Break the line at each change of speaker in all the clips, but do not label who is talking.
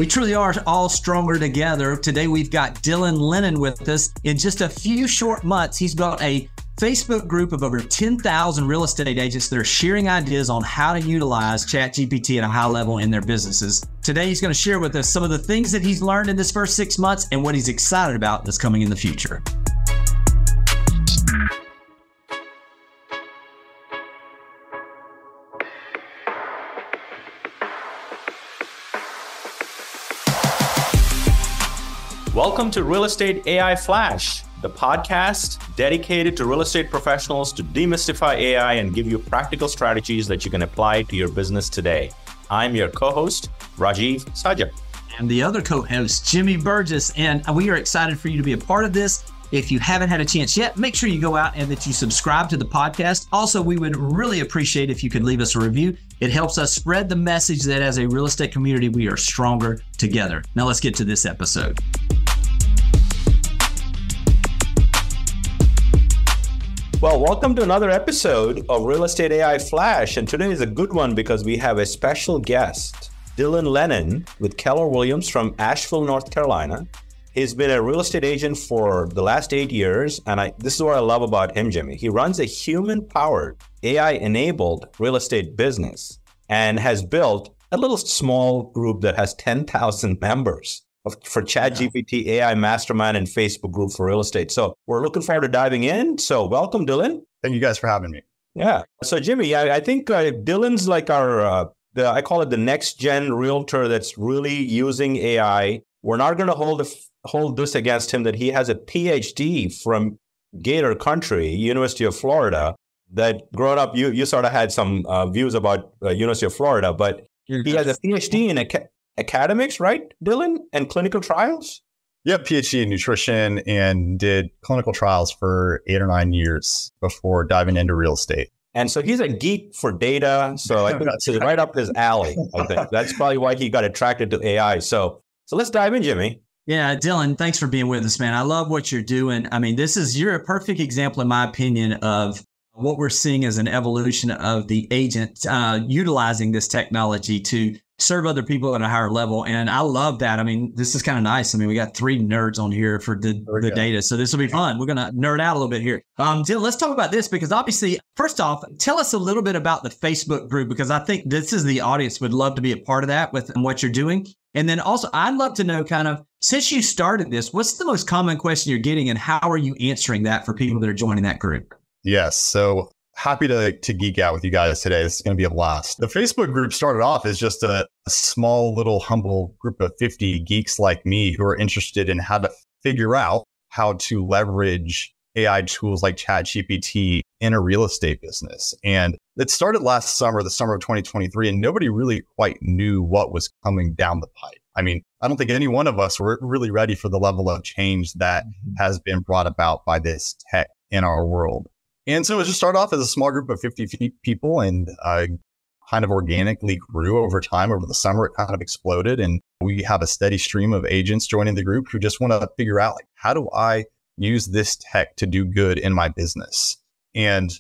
We truly are all stronger together. Today, we've got Dylan Lennon with us. In just a few short months, he's built a Facebook group of over 10,000 real estate agents that are sharing ideas on how to utilize ChatGPT at a high level in their businesses. Today, he's going to share with us some of the things that he's learned in this first 6 months and what he's excited about that's coming in the future.
Welcome to Real Estate AI Flash, the podcast dedicated to real estate professionals to demystify AI and give you practical strategies that you can apply to your business today. I'm your co-host, Rajiv Sajak.
And the other co-host, Jimmy Burgess, and we are excited for you to be a part of this. If you haven't had a chance yet, make sure you go out and that you subscribe to the podcast. Also, we would really appreciate if you could leave us a review. It helps us spread the message that as a real estate community, we are stronger together. Now let's get to this episode.
Well, welcome to another episode of Real Estate AI Flash. And today is a good one because we have a special guest, Dylan Lennon with Keller Williams from Asheville, North Carolina. He's been a real estate agent for the last 8 years. And this is what I love about him, Jimmy. He runs a human-powered, AI-enabled real estate business and has built a little small group that has 10,000 members for ChatGPT, AI Mastermind, and Facebook group for real estate. So we're looking forward to diving in. So welcome, Dylan.
Thank you guys for having me.
Yeah. So Jimmy, I think Dylan's like our, I call it the next gen realtor that's really using AI. We're not going to hold this against him that he has a PhD from Gator Country, University of Florida, that growing up, you sort of had some views about University of Florida, but he has a PhD in academics, right, Dylan, and clinical trials?
Yeah, PhD in nutrition and did clinical trials for 8 or 9 years before diving into real estate.
And so he's a geek for data. So I think that's right up his alley. I think that's probably why he got attracted to AI. So let's dive in, Jimmy.
Yeah, Dylan, thanks for being with us, man. I love what you're doing. I mean, you're a perfect example, in my opinion, of what we're seeing as an evolution of the agent utilizing this technology to serve other people at a higher level. And I love that. I mean, this is kind of nice. I mean, we got 3 nerds on here for the data. So this will be fun. We're going to nerd out a little bit here. Dylan, let's talk about this because obviously, first off, tell us a little bit about the Facebook group, because I think this is the audience would love to be a part of that with what you're doing. And then also, I'd love to know kind of, since you started this, what's the most common question you're getting and how are you answering that for people that are joining that group?
Yes. So happy to geek out with you guys today. This is going to be a blast. The Facebook group started off as just a small, little, humble group of 50 geeks like me who are interested in how to figure out how to leverage AI tools like ChatGPT in a real estate business. And it started last summer, the summer of 2023, and nobody really quite knew what was coming down the pipe. I mean, I don't think any one of us were really ready for the level of change that has been brought about by this tech in our world. And so it just started off as a small group of 50 people and kind of organically grew over time. Over the summer, it kind of exploded. And we have a steady stream of agents joining the group who just want to figure out, like, how do I use this tech to do good in my business? And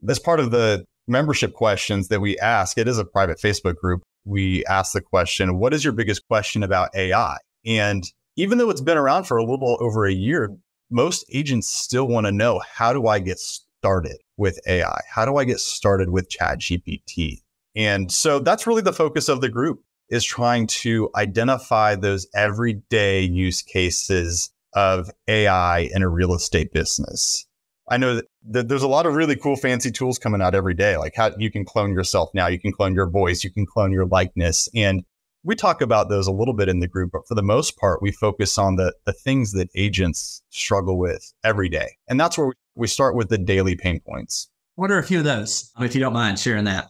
as part of the membership questions that we ask, it is a private Facebook group. We ask the question, what is your biggest question about AI? And even though it's been around for a little over a year, most agents still want to know, how do I get started with AI? How do I get started with ChatGPT? And so that's really the focus of the group, is trying to identify those everyday use cases of AI in a real estate business. I know that there's a lot of really cool, fancy tools coming out every day, like how you can clone yourself now, you can clone your voice, you can clone your likeness. And we talk about those a little bit in the group, but for the most part, we focus on the things that agents struggle with every day. And that's where we start with the daily pain points.
What are a few of those, if you don't mind sharing that?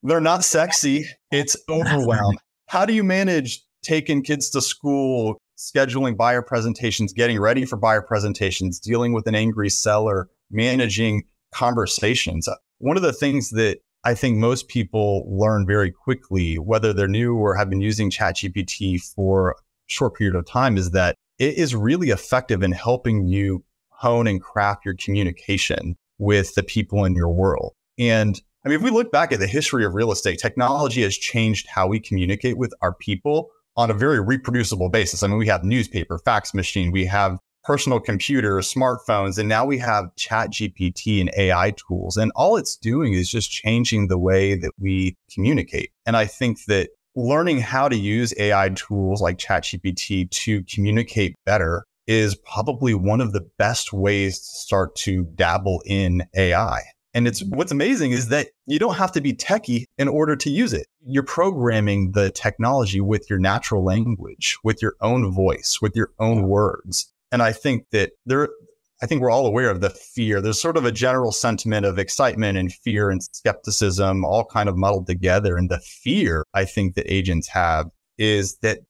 They're not sexy. It's overwhelm. How do you manage taking kids to school, scheduling buyer presentations, getting ready for buyer presentations, dealing with an angry seller, managing conversations? One of the things that I think most people learn very quickly, whether they're new or have been using ChatGPT for a short period of time, is that it is really effective in helping you hone and craft your communication with the people in your world. And I mean, if we look back at the history of real estate, technology has changed how we communicate with our people on a very reproducible basis. I mean, we have newspaper, fax machine, we have personal computers, smartphones, and now we have ChatGPT and AI tools. And all it's doing is just changing the way that we communicate. And I think that learning how to use AI tools like ChatGPT to communicate better is probably one of the best ways to start to dabble in AI. And what's amazing is that you don't have to be techie in order to use it. You're programming the technology with your natural language, with your own voice, with your own words. And I think that we're all aware of the fear. There's sort of a general sentiment of excitement and fear and skepticism all kind of muddled together. And the fear I think that agents have is that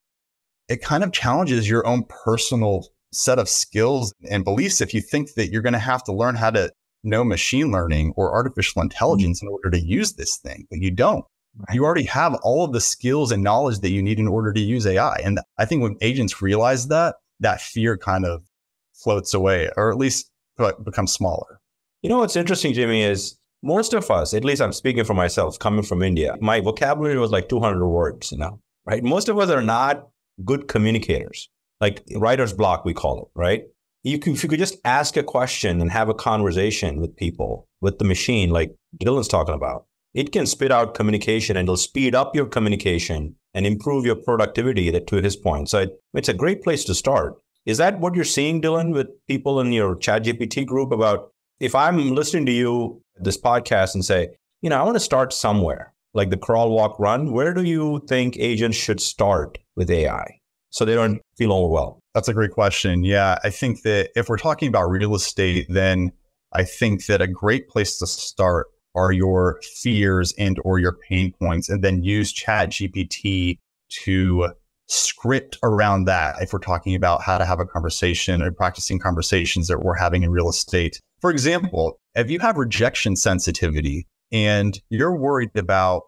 it kind of challenges your own personal set of skills and beliefs if you think that you're going to have to learn how to know machine learning or artificial intelligence in order to use this thing, but you don't. Right. You already have all of the skills and knowledge that you need in order to use AI. And I think when agents realize that fear kind of floats away, or at least becomes smaller.
You know, what's interesting, Jimmy, is most of us, at least I'm speaking for myself, coming from India, my vocabulary was like 200 words now, right? Most of us are not good communicators, like writer's block, we call it, right? If you could just ask a question and have a conversation with people, with the machine, like Dylan's talking about, it can spit out communication and it'll speed up your communication and improve your productivity, to his point. So it's a great place to start. Is that what you're seeing, Dylan, with people in your ChatGPT group about, if I'm listening to you, this podcast, and say, I want to start somewhere, like the crawl, walk, run, where do you think agents should start with AI so they don't feel overwhelmed?
That's a great question. Yeah, I think that if we're talking about real estate, then I think that a great place to start are your fears and or your pain points, and then use ChatGPT to script around that. If we're talking about how to have a conversation or practicing conversations that we're having in real estate. For example, if you have rejection sensitivity and you're worried about,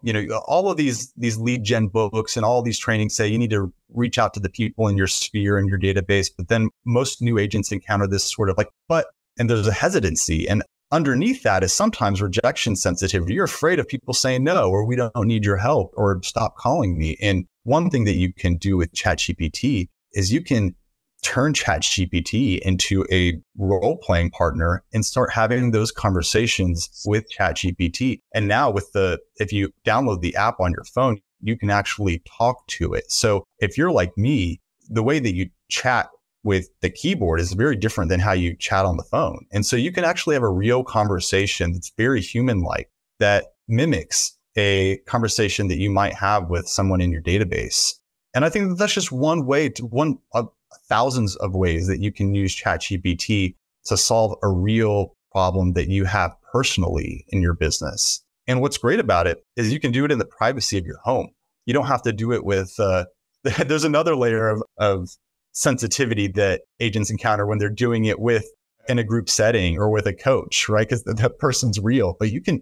all of these lead gen books and all these trainings say you need to reach out to the people in your sphere and your database, but then most new agents encounter this sort of and there's a hesitancy. And underneath that is sometimes rejection sensitivity. You're afraid of people saying no, or we don't need your help, or stop calling me. And one thing that you can do with ChatGPT is you can turn ChatGPT into a role-playing partner and start having those conversations with ChatGPT. And now if you download the app on your phone, you can actually talk to it. So if you're like me, the way that you chat with the keyboard is very different than how you chat on the phone. And so you can actually have a real conversation that's very human-like, that mimics a conversation that you might have with someone in your database. And I think that's just one way of thousands of ways that you can use ChatGPT to solve a real problem that you have personally in your business. And what's great about it is you can do it in the privacy of your home. You don't have to do it with, there's another layer of sensitivity that agents encounter when they're doing it in a group setting or with a coach, right? Because that person's real, but you can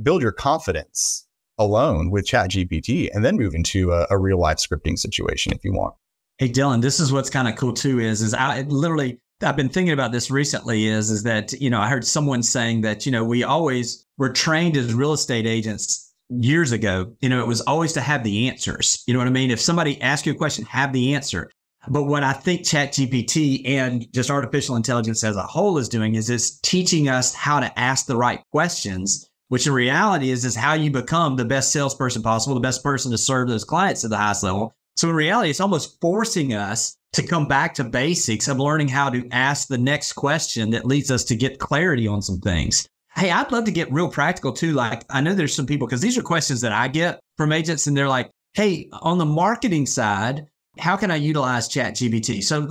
build your confidence alone with ChatGPT and then move into a real life scripting situation if you want.
Hey, Dylan, this is what's kind of cool too, is I've been thinking about this recently is that, I heard someone saying that, we always were trained as real estate agents years ago. It was always to have the answers. You know what I mean? If somebody asks you a question, have the answer. But what I think ChatGPT and just artificial intelligence as a whole is doing is it's teaching us how to ask the right questions, which in reality is how you become the best salesperson possible, the best person to serve those clients at the highest level. So in reality, it's almost forcing us to come back to basics of learning how to ask the next question that leads us to get clarity on some things. Hey, I'd love to get real practical too. Like, I know there's some people, because these are questions that I get from agents, and they're like, hey, on the marketing side, how can I utilize ChatGPT? So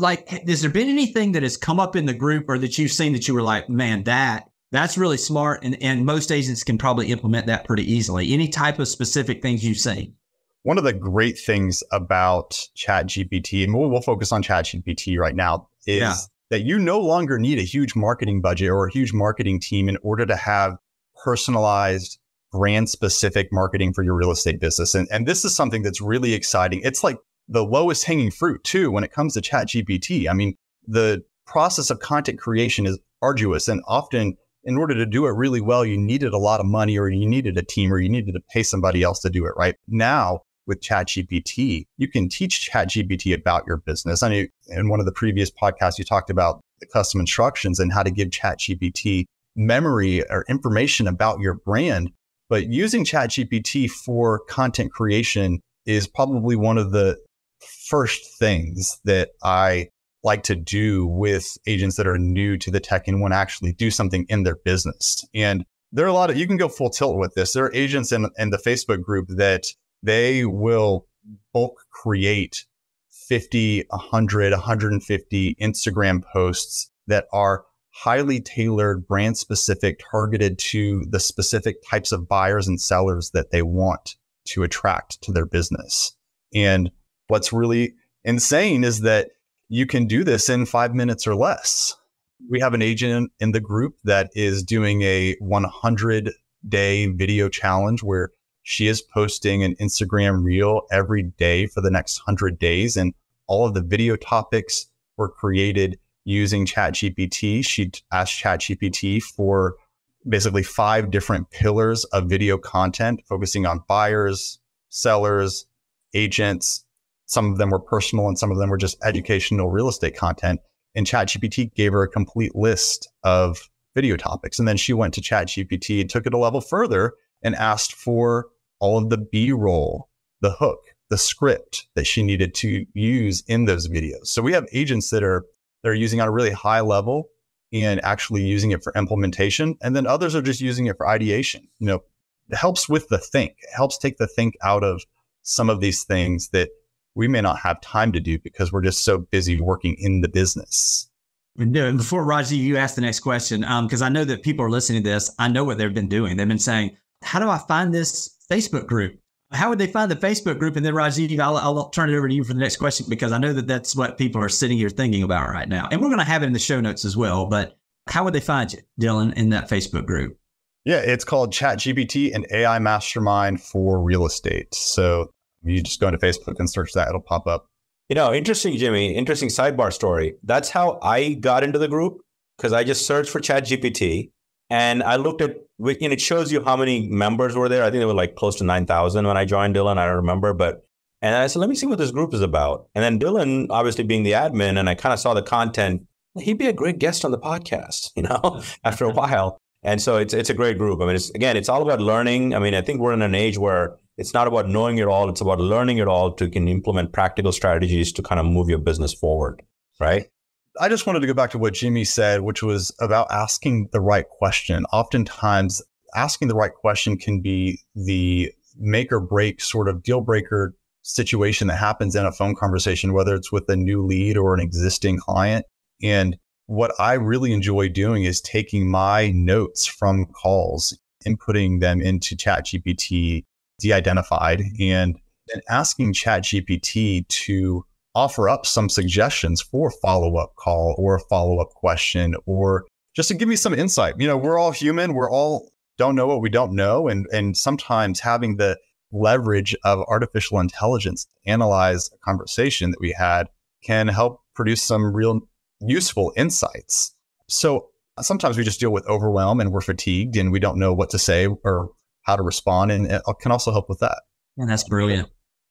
has there been anything that has come up in the group or that you've seen that you were like, man, that's really smart, and most agents can probably implement that pretty easily? Any type of specific things you've seen?
One of the great things about ChatGPT, and we'll focus on ChatGPT right now, is that you no longer need a huge marketing budget or a huge marketing team in order to have personalized, brand-specific marketing for your real estate business. And this is something that's really exciting. It's like the lowest hanging fruit too when it comes to ChatGPT. I mean, the process of content creation is arduous, and often in order to do it really well, you needed a lot of money, or you needed a team, or you needed to pay somebody else to do it, right? Now, with ChatGPT, you can teach ChatGPT about your business. I mean, in one of the previous podcasts, you talked about the custom instructions and how to give ChatGPT memory or information about your brand. But using ChatGPT for content creation is probably one of the first things that I like to do with agents that are new to the tech and want to actually do something in their business. And there are a lot of, you can go full tilt with this. There are agents in the Facebook group that they will bulk create 50, 100, 150 Instagram posts that are highly tailored, brand specific, targeted to the specific types of buyers and sellers that they want to attract to their business. And what's really insane is that you can do this in 5 minutes or less. We have an agent in the group that is doing a 100-day video challenge where she is posting an Instagram reel every day for the next 100 days. And all of the video topics were created using ChatGPT. She asked ChatGPT for basically 5 different pillars of video content, focusing on buyers, sellers, agents. Some of them were personal and some of them were just educational real estate content. And ChatGPT gave her a complete list of video topics. And then she went to ChatGPT and took it a level further and asked for all of the B-roll, the hook, the script that she needed to use in those videos. So we have agents that are using on a really high level and actually using it for implementation. And then others are just using it for ideation. You know, it helps with the think. It helps take the think out of some of these things that we may not have time to do because we're just so busy working in the business.
Before Rajiv, you ask the next question, because I know that people are listening to this. I know what they've been doing. They've been saying, how do I find this Facebook group? How would they find the Facebook group? And then Rajiv, I'll turn it over to you for the next question, because I know that that's what people are sitting here thinking about right now. And we're going to have it in the show notes as well. But how would they find you, Dylan, in that Facebook group?
Yeah, it's called ChatGPT and AI Mastermind for Real Estate. So you just go into Facebook and search that. It'll pop up.
You know, interesting, Jimmy, interesting sidebar story. That's how I got into the group, because I just searched for ChatGPT and I looked at, and it shows you how many members were there. I think there were like close to 9,000 when I joined, Dylan. I don't remember, and I said, let me see what this group is about. And then Dylan, obviously being the admin, and I kind of saw the content, he'd be a great guest on the podcast, you know, after a while. And so it's a great group. I mean, it's all about learning. I mean, I think we're in an age where it's not about knowing it all. It's about learning it all to can implement practical strategies to kind of move your business forward, right?
I just wanted to go back to what Jimmy said, which was about asking the right question. Oftentimes, asking the right question can be the make or break sort of deal breaker situation that happens in a phone conversation, whether it's with a new lead or an existing client. And what I really enjoy doing is taking my notes from calls, inputting them into ChatGPT, de-identified, and then asking ChatGPT to offer up some suggestions for a follow-up call or a follow-up question, or just to give me some insight. You know, we're all human. We're all don't know what we don't know. And sometimes having the leverage of artificial intelligence to analyze a conversation that we had can help produce some real useful insights. So sometimes we just deal with overwhelm and we're fatigued and we don't know what to say or how to respond. And it can also help with that.
And that's brilliant.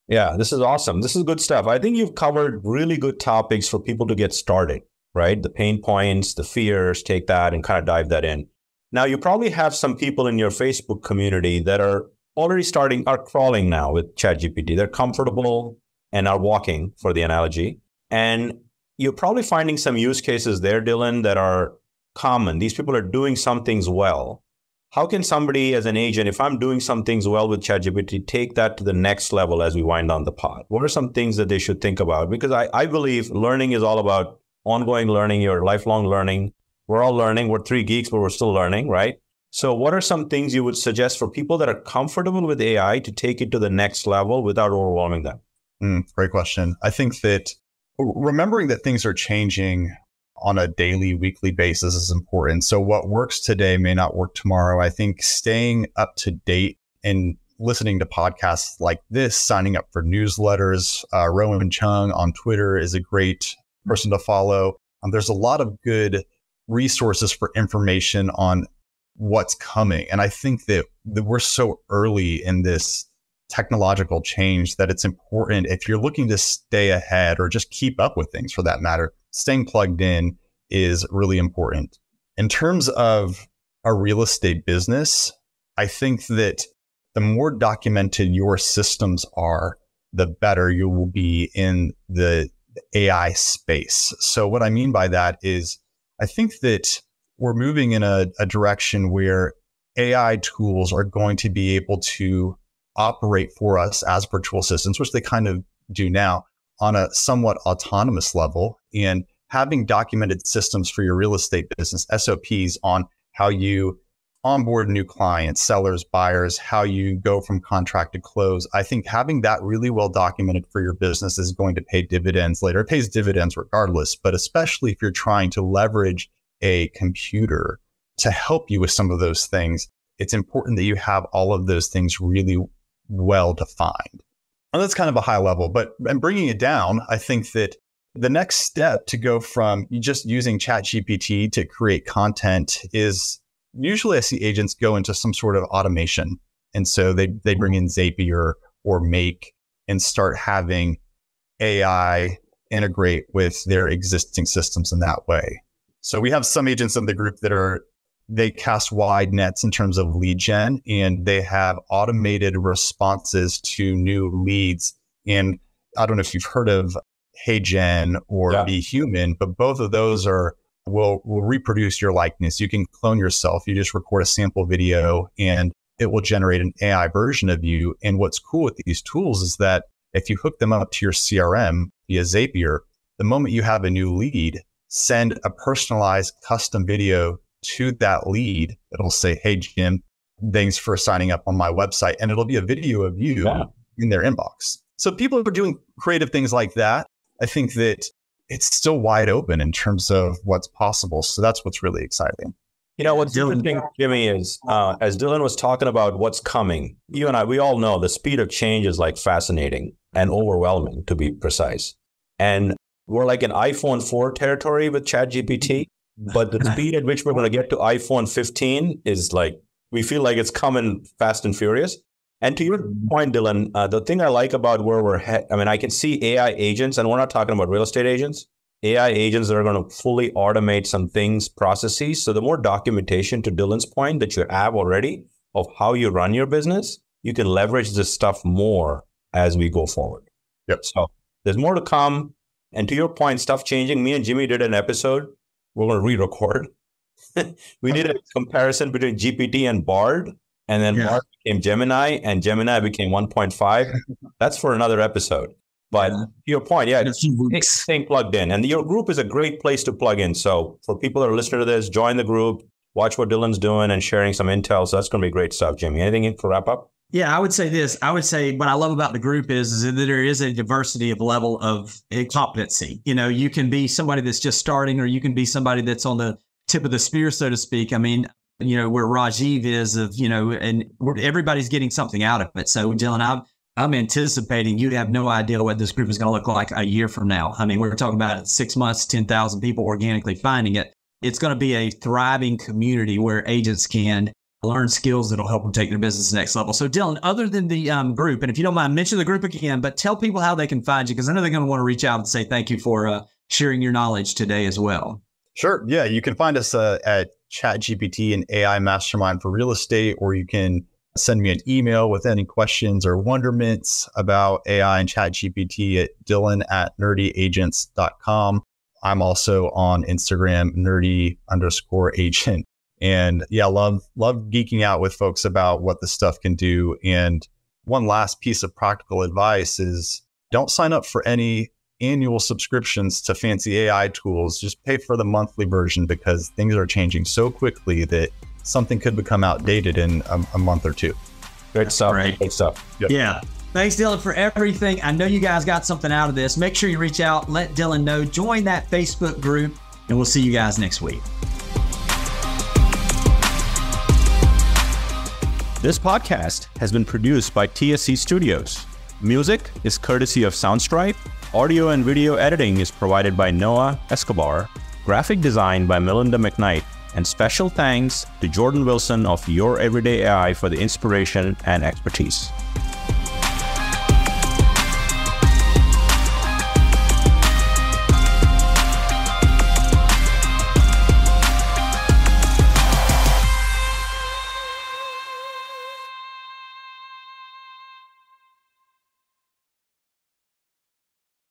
Yeah, this is awesome. This is good stuff. I think you've covered really good topics for people to get started, right? The pain points, the fears, take that and kind of dive that in. Now, you probably have some people in your Facebook community that are already are crawling now with ChatGPT. They're comfortable and are walking, for the analogy. And you're probably finding some use cases there, Dylan, that are common. These people are doing some things well. How can somebody as an agent, if I'm doing some things well with ChatGPT, take that to the next level as we wind down the pod? What are some things that they should think about? Because I believe learning is all about ongoing learning, your lifelong learning. We're all learning. We're 3 geeks, but we're still learning, right? So what are some things you would suggest for people that are comfortable with AI to take it to the next level without overwhelming them?
Great question. I think that remembering that things are changing on a daily, weekly basis is important. So what works today may not work tomorrow. I think staying up to date and listening to podcasts like this, signing up for newsletters, Rowan Chung on Twitter is a great person to follow. There's a lot of good resources for information on what's coming. And I think that we're so early in this technological change that it's important, if you're looking to stay ahead or just keep up with things for that matter, staying plugged in is really important. In terms of a real estate business, I think that the more documented your systems are, the better you will be in the AI space. So what I mean by that is I think that we're moving in a direction where AI tools are going to be able to operate for us as virtual assistants, which they kind of do now, on a somewhat autonomous level. And having documented systems for your real estate business, SOPs on how you onboard new clients, sellers, buyers, how you go from contract to close. I think having that really well documented for your business is going to pay dividends later. It pays dividends regardless, but especially if you're trying to leverage a computer to help you with some of those things, it's important that you have all of those things really well defined. And that's kind of a high level, but and bringing it down, I think that the next step to go from just using ChatGPT to create content is usually I see agents go into some sort of automation. And so they bring in Zapier or Make and start having AI integrate with their existing systems in that way. So we have some agents in the group that they cast wide nets in terms of lead gen, and they have automated responses to new leads. And I don't know if you've heard of HeyGen or Be Human, but both of those will reproduce your likeness. You can clone yourself. You just record a sample video and it will generate an AI version of you. And what's cool with these tools is that if you hook them up to your CRM via Zapier, the moment you have a new lead, send a personalized custom video to that lead. It'll say, "Hey, Jim, thanks for signing up on my website." And it'll be a video of you in their inbox. So people are doing creative things like that. I think that it's still wide open in terms of what's possible. So that's what's really exciting.
You know, what's interesting, Jimmy, is as Dylan was talking about what's coming, you and I, we all know the speed of change is like fascinating and overwhelming, to be precise. And we're like in iPhone 4 territory with ChatGPT, but the speed at which we're going to get to iPhone 15 is like, we feel like it's coming fast and furious. And to your point, Dylan, the thing I like about where we're headed, I mean, I can see AI agents, and we're not talking about real estate agents, AI agents that are going to fully automate some things, processes. So the more documentation, to Dylan's point, that you have already of how you run your business, you can leverage this stuff more as we go forward.
Yep.
So there's more to come. And to your point, stuff changing. Me and Jimmy did an episode. We're going to re-record. We did a comparison between GPT and Bard. And then Bard became Gemini, and Gemini became 1.5. That's for another episode. But to your point, staying plugged in. And your group is a great place to plug in. So for people that are listening to this, join the group, watch what Dylan's doing and sharing some intel. So that's going to be great stuff, Jimmy. Anything to wrap up?
Yeah, I would say this. I would say what I love about the group is that there is a diversity of level of competency. You know, you can be somebody that's just starting, or you can be somebody that's on the tip of the spear, so to speak. I mean, you know, where Rajiv is of, you know, and everybody's getting something out of it. So Dylan, I'm anticipating you have no idea what this group is going to look like a year from now. I mean, we're talking about 6 months, 10,000 people organically finding it. It's going to be a thriving community where agents can learn skills that'll help them take their business to the next level. So Dylan, other than the group, and if you don't mind, mention the group again, but tell people how they can find you, because I know they're going to want to reach out and say thank you for sharing your knowledge today as well.
Sure. Yeah, you can find us at ChatGPT and AI Mastermind for Real Estate, or you can send me an email with any questions or wonderments about AI and ChatGPT at dylan@nerdyagents.com. I'm also on Instagram, nerdy_agent. And yeah, love geeking out with folks about what this stuff can do. And one last piece of practical advice is don't sign up for any annual subscriptions to fancy AI tools. Just pay for the monthly version, because things are changing so quickly that something could become outdated in a month or two.
Great stuff.
Right.
Great stuff.
Yep.
Yeah. Thanks, Dylan, for everything. I know you guys got something out of this. Make sure you reach out, let Dylan know, join that Facebook group, and we'll see you guys next week.
This podcast has been produced by TSC Studios. Music is courtesy of Soundstripe. Audio and video editing is provided by Noah Escobar. Graphic design by Melinda McKnight. And special thanks to Jordan Wilson of Your Everyday AI for the inspiration and expertise.